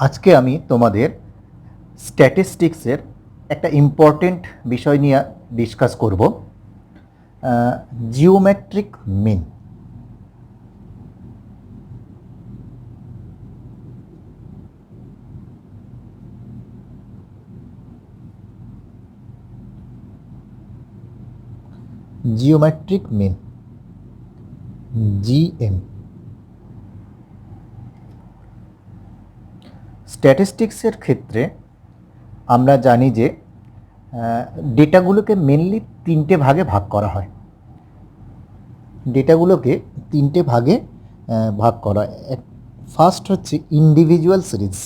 আজকে আমি তোমাদের স্ট্যাটিস্টিক্সের একটা ইম্পর্টেন্ট বিষয় নিয়ে ডিসকাস করব, geometric mean. Geometric mean, GM. স্ট্যাটিস্টিক্সের ক্ষেত্রে আমরা জানি যে ডেটাগুলোকে মেনলি তিনটে ভাগে ভাগ করা হয়। ডেটাগুলোকে তিনটে ভাগে ভাগ করা হয়। ফার্স্ট হচ্ছে ইন্ডিভিজুয়াল সিরিজ।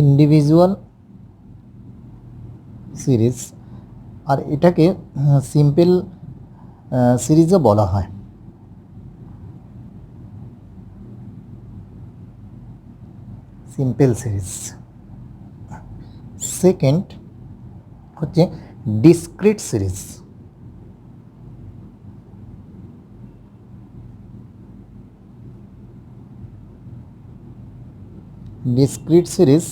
ইন্ডিভিজুয়াল সিরিজ, আর এটাকে সিম্পল সিরিজও বলা হয়। Simple series. সেকেন্ড হচ্ছে ডিসক্রিট সিরিজ। ডিসক্রিট সিরিজ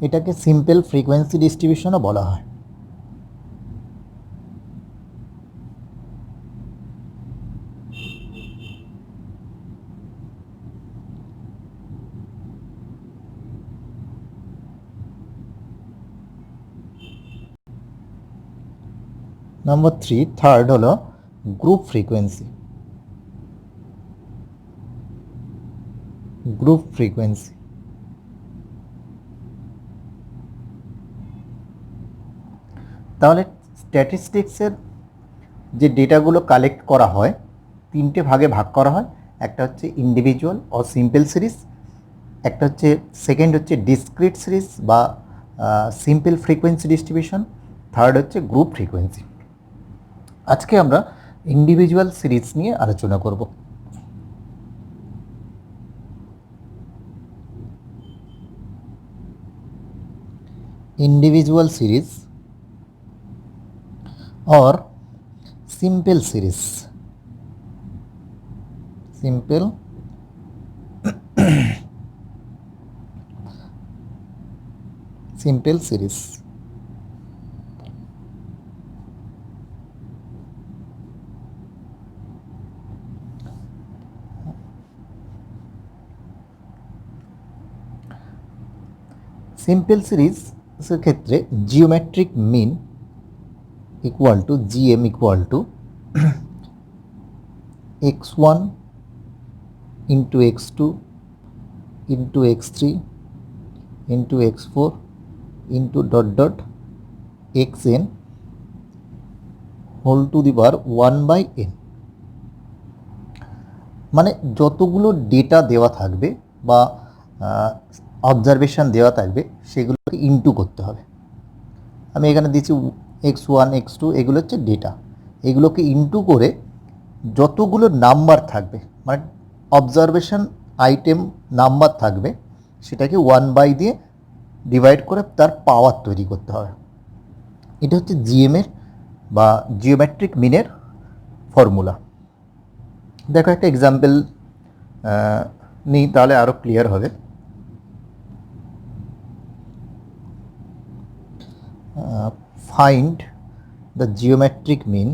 এটাকে সিম্পল ফ্রিকোয়েন্সি ডিস্ট্রিবিউশনও বলা হয়। নাম্বার 3, থার্ড হলো গ্রুপ ফ্রিকোয়েন্সি। গ্রুপ ফ্রিকোয়েন্সি তাহলে স্ট্যাটিস্টিক্সের যে ডেটাগুলো কালেক্ট করা হয় তিনটে ভাগে ভাগ করা হয়। একটা হচ্ছে ইন্ডিভিজুয়াল ও সিম্পল সিরিজ, একটা হচ্ছে সেকেন্ড হচ্ছে ডিসক্রিট সিরিজ বা সিম্পল ফ্রিকোয়েন্সি ডিস্ট্রিবিউশন, থার্ড হচ্ছে গ্রুপ ফ্রিকোয়েন্সি। আজকে আমরা ইন্ডিভিজুয়াল সিরিজ নিয়ে আলোচনা করব। इंडिविजुअल सीरीज और simple series. Simple simple series. Simple series ক্ষেত্রে geometric mean equal to GM equal to x1 into x2 into x3 into x4 into dot dot xn whole to the power 1/n। মানে যতগুলো data দেওয়া থাকবে বা observation দেওয়া থাকবে সেগুলোকে into করতে হবে। আমি এখানে দিচ্ছি x1 x2, এগুলো হচ্ছে ডেটা। এগুলোকে ইনটু করে যতগুলো নাম্বার থাকবে মানে অবজারভেশন আইটেম নাম্বার থাকবে সেটাকে 1 দিয়ে ডিভাইড করে তার পাওয়ার তৈরি করতে হবে। এটা হচ্ছে জিএমের বা জিওমেট্রিক মিনের ফর্মুলা। দেখো একটা এক্সাম্পল নিই, তাহলে আরও ক্লিয়ার হবে। Find the geometric mean.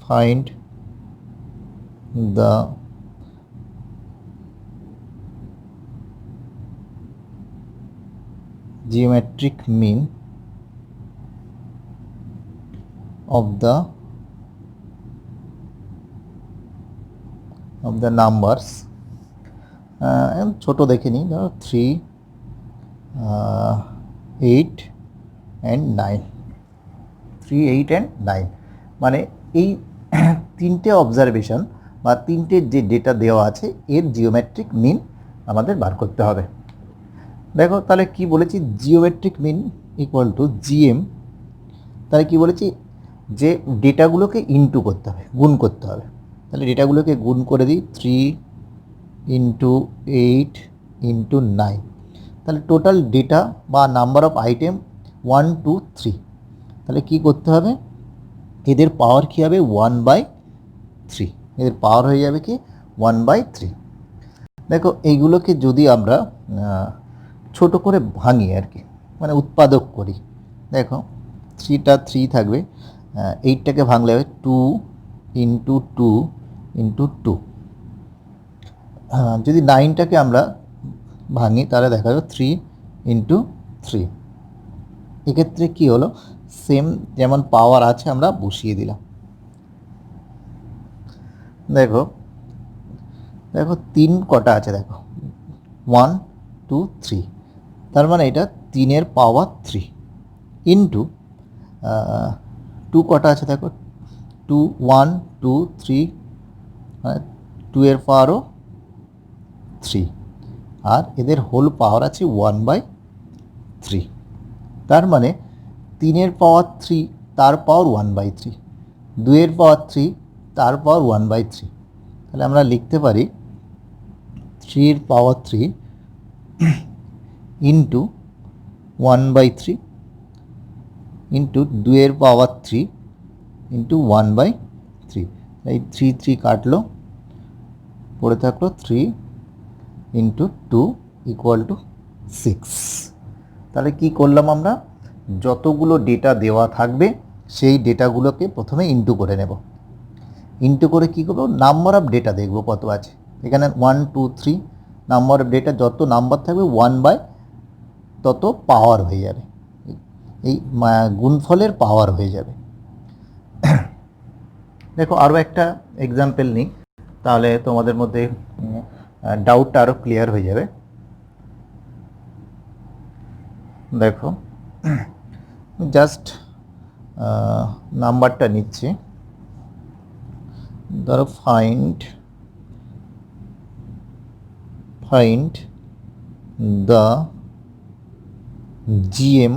Find the geometric mean of the numbers. ছোট দেখে নিই, 3 8 and 9। 3 8 and 9 মানে এই তিনটে অবজারভেশন বা তিনটে যে ডেটা দেওয়া আছে এর জিওমেট্রিক মিন আমাদের বার করতে হবে। দেখো তাহলে কি বলেছি, geometric mean equal to GM. তাহলে কি বলেছি, যে ডেটাগুলোকে ইনটু করতে হবে, গুণ করতে হবে। তাহলে ডেটাগুলোকে গুণ করে দিই, 3 ইন্টু 8 ইন্টু 9। তাহলে টোটাল ডেটা বা নাম্বার অফ আইটেম 1 2 3। তাহলে কি করতে হবে, এদের পাওয়ার কী হবে 1/3, এদের পাওয়ার হয়ে যাবে কি 1/3। দেখো এইগুলোকে যদি আমরা ছোট করে ভাঙি আর কি, মানে উৎপাদক করি, দেখো 3 থাকবে, 8টাকে ভাঙলে হবে 2 ইন্টু 2 ইন্টু 2। যদি 9টাকে আমরা ভাঙি তাহলে দেখা যাবে 3 ইন্টু 3। এক্ষেত্রে কী হলো, সেম যেমন পাওয়ার আছে আমরা বসিয়ে দিলাম। দেখো দেখো 3 কটা আছে, দেখো 1 2 3, তার মানে এটা 3 পাওয়ার 3 ইন্টু 2 কটা আছে, দেখো 2 1 2 3, মানে 2 পাওয়ারও 3, আর এদের হোল পাওয়ার আছে 1/3। তার মানে 3 পাওয়ার 3 তার পাওয়ার 1/3, 2 পাওয়ার 3 তার পাওয়ার 1/3। তাহলে আমরা লিখতে পারি 3 পাওয়ার 3 ইন্টু 1/3 ইন্টু 2 পাওয়ার 3 ইন্টু 1/3। এই 3 কাটলো, পড়ে থাকলো 3 ইন্টু 2 ইকুয়াল টু 6। তাহলে কি করলাম আমরা, যতগুলো ডেটা দেওয়া থাকবে সেই ডেটাগুলোকে প্রথমে ইন্টু করে নেব। ইন্টু করে কী করবো, নাম্বার অফ ডেটা দেখব কত আছে। এখানে 1 2 3 নাম্বার অফ ডেটা, যত নাম্বার থাকবে 1/, তত পাওয়ার হয়ে যাবে, এই গুণফলের পাওয়ার হয়ে যাবে। দেখো আরও একটা এক্সাম্পল নিই, তাহলে তোমাদের মধ্যে ডাউটটা আরও ক্লিয়ার হয়ে যাবে। দেখো জাস্ট নাম্বারটা নিচ্ছি, ধরো find the GM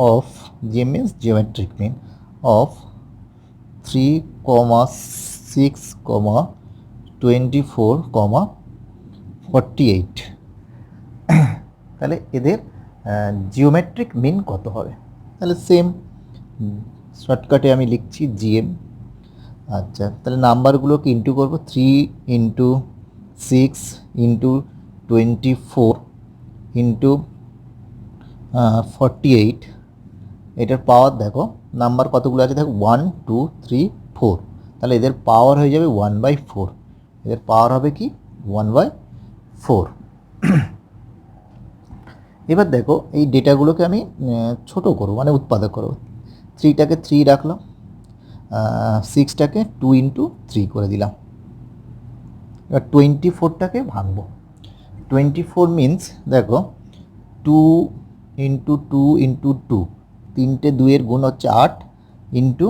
of, GM means geometric mean of 3, 6, 24, 48। তাহলে এদের জিওমেট্রিক মিন কত হবে। তাহলে সেম শর্টকাটে আমি লিখছি GM। আচ্ছা, তাহলে নাম্বারগুলোকে ইন্টু করবো, 3 ইন্টু 6 ইন্টু 24 ইন্টু 48। এটার পাওয়ার দেখো, নাম্বার কতগুলো আছে দেখো 1 2 3 4, তাহলে এদের পাওয়ার হয়ে যাবে 1/4। এদের পাওয়ার হবে কি 1/4। এবার দেখো এই ডেটাগুলোকে আমি ছোট করব, মানে উৎপাদক করব। 3টাকে 3 রাখলাম, 6টাকে 2 ইন্টু 3 করে দিলাম। এবার 24টাকে ভাঙবো। 24 মিনস দেখো 2 ইন্টু 2 ইন্টু 2, 3টে 2 গুণ হচ্ছে 8 ইন্টু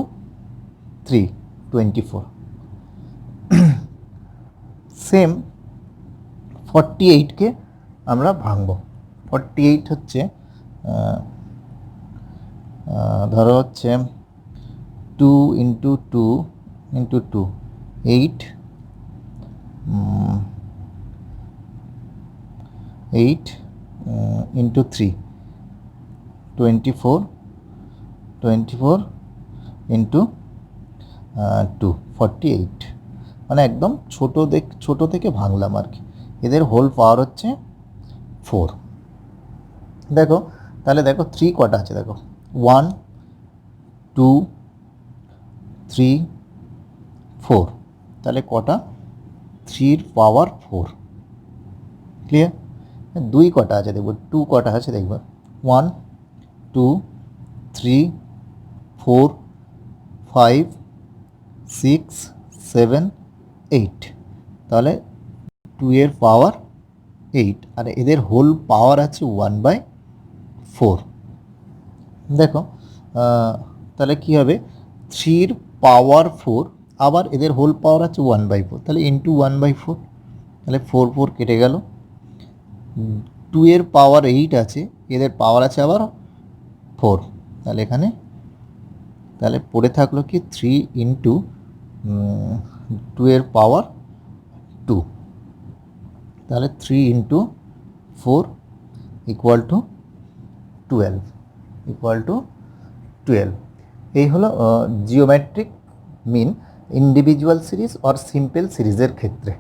3 24। সেম 48কে আমরা ভাঙবো। 48 হচ্ছে ধরো হচ্ছে 2 ইন্টু 2 ইন্টু 2 8 ইন্টু 3 24 ইন্টু 2 48, মানে একদম ছোট থেকে ভাঙলাম আর কি। এদের হোল পাওয়ার হচ্ছে 4। দেখো তাহলে দেখো 3 কটা আছে, দেখো 1 2 3 4, তাহলে কটা 3 পাওয়ার 4। ক্লিয়ার। 2 কটা আছে দেখব, 2 কটা আছে দেখব, 1 2 3 4 5 6 7 8, তাহলে 2 পাওয়ার 8, আর এদের হোল পাওয়ার আছে 1/4। দেখো তাহলে কি হবে, 3 পাওয়ার 4, আবার এদের হোল পাওয়ার আছে 1/4, তাহলে ইন্টু 1/4, তাহলে 4 4 কেটে গেল। 2 পাওয়ার 8 আছে, এদের পাওয়ার আছে আবার 4, তাহলে এখানে তাহলে পড়ে থাকলো কি 3 ইন্টু 2 পাওয়ার 2, তাহলে 3 ইন্টু 4 ইকুয়াল টু 12, 12। এই হলো geometric mean individual series or simple সিরিজের ক্ষেত্রে।